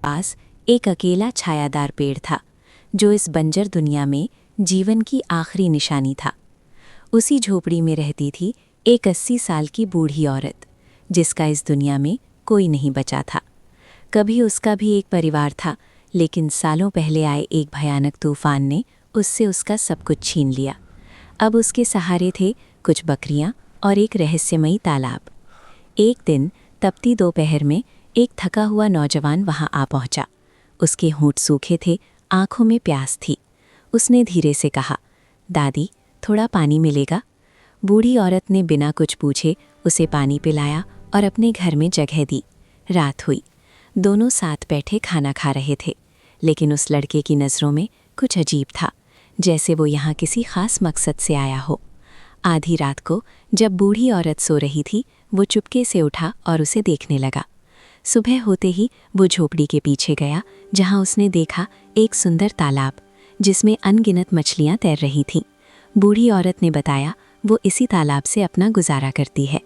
पास एक अकेला छायादार पेड़ था जो इस बंजर दुनिया में जीवन की आखिरी निशानी था। उसी झोपड़ी में रहती थी एक 80 साल की बूढ़ी औरत जिसका इस दुनिया में कोई नहीं बचा था। कभी उसका भी एक परिवार था, लेकिन सालों पहले आए एक भयानक तूफान ने उससे उसका सब कुछ छीन लिया। अब उसके सहारे थे कुछ बकरियां और एक रहस्यमयी तालाब। एक दिन तपती दोपहर में एक थका हुआ नौजवान वहां आ पहुंचा। उसके होंठ सूखे थे, आंखों में प्यास थी। उसने धीरे से कहा, दादी, थोड़ा पानी मिलेगा? बूढ़ी औरत ने बिना कुछ पूछे उसे पानी पिलाया और अपने घर में जगह दी। रात हुई। दोनों साथ बैठे खाना खा रहे थे, लेकिन उस लड़के की नज़रों में कुछ अजीब था, जैसे वो यहाँ किसी खास मकसद से आया हो। आधी रात को जब बूढ़ी औरत सो रही थी, वो चुपके से उठा और उसे देखने लगा। सुबह होते ही वो झोपड़ी के पीछे गया, जहाँ उसने देखा एक सुंदर तालाब जिसमें अनगिनत मछलियाँ तैर रही थीं। बूढ़ी औरत ने बताया वो इसी तालाब से अपना गुजारा करती है,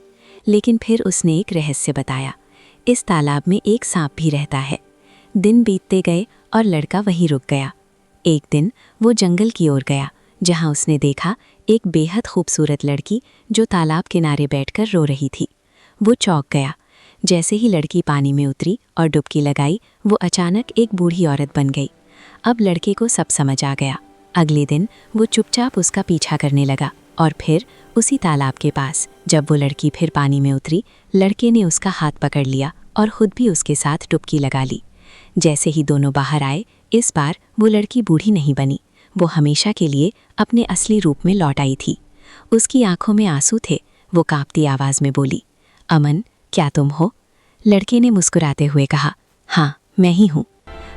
लेकिन फिर उसने एक रहस्य बताया। इस तालाब में एक सांप भी रहता है। दिन बीतते गए और लड़का वहीं रुक गया। एक दिन वो जंगल की ओर गया, जहाँ उसने देखा एक बेहद खूबसूरत लड़की जो तालाब किनारे बैठकर रो रही थी। वो चौंक गया। जैसे ही लड़की पानी में उतरी और डुबकी लगाई, वो अचानक एक बूढ़ी औरत बन गई। अब लड़के को सब समझ आ गया। अगले दिन वो चुपचाप उसका पीछा करने लगा और फिर उसी तालाब के पास जब वो लड़की फिर पानी में उतरी, लड़के ने उसका हाथ पकड़ लिया और खुद भी उसके साथ डुबकी लगा ली। जैसे ही दोनों बाहर आए, इस बार वो लड़की बूढ़ी नहीं बनी, वो हमेशा के लिए अपने असली रूप में लौट आई थी। उसकी आंखों में आंसू थे। वो कांपती आवाज़ में बोली, अमन, क्या तुम हो? लड़के ने मुस्कुराते हुए कहा, हाँ, मैं ही हूँ।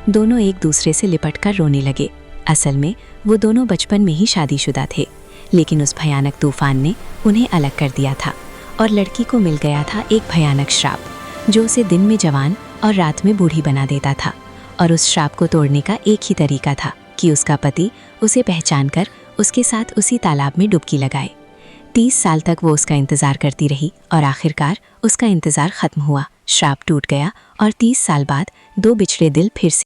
दोनों एक दूसरे से लिपटकर रोने लगे। असल में वो दोनों बचपन में ही शादीशुदा थे, लेकिन उस भयानक तूफान ने उन्हें अलग कर दिया था और लड़की को मिल गया था एक भयानक श्राप जो उसे दिन में जवान और रात में बूढ़ी बना देता था। और उस श्राप को तोड़ने का एक ही तरीका था कि उसका पति उसे पहचान कर उसके साथ उसी तालाब में डुबकी लगाए। 30 साल तक वो उसका इंतज़ार करती रही और आखिरकार उसका इंतज़ार ख़त्म हुआ। श्राप टूट गया और 30 साल बाद दो बिछड़े दिल फिर से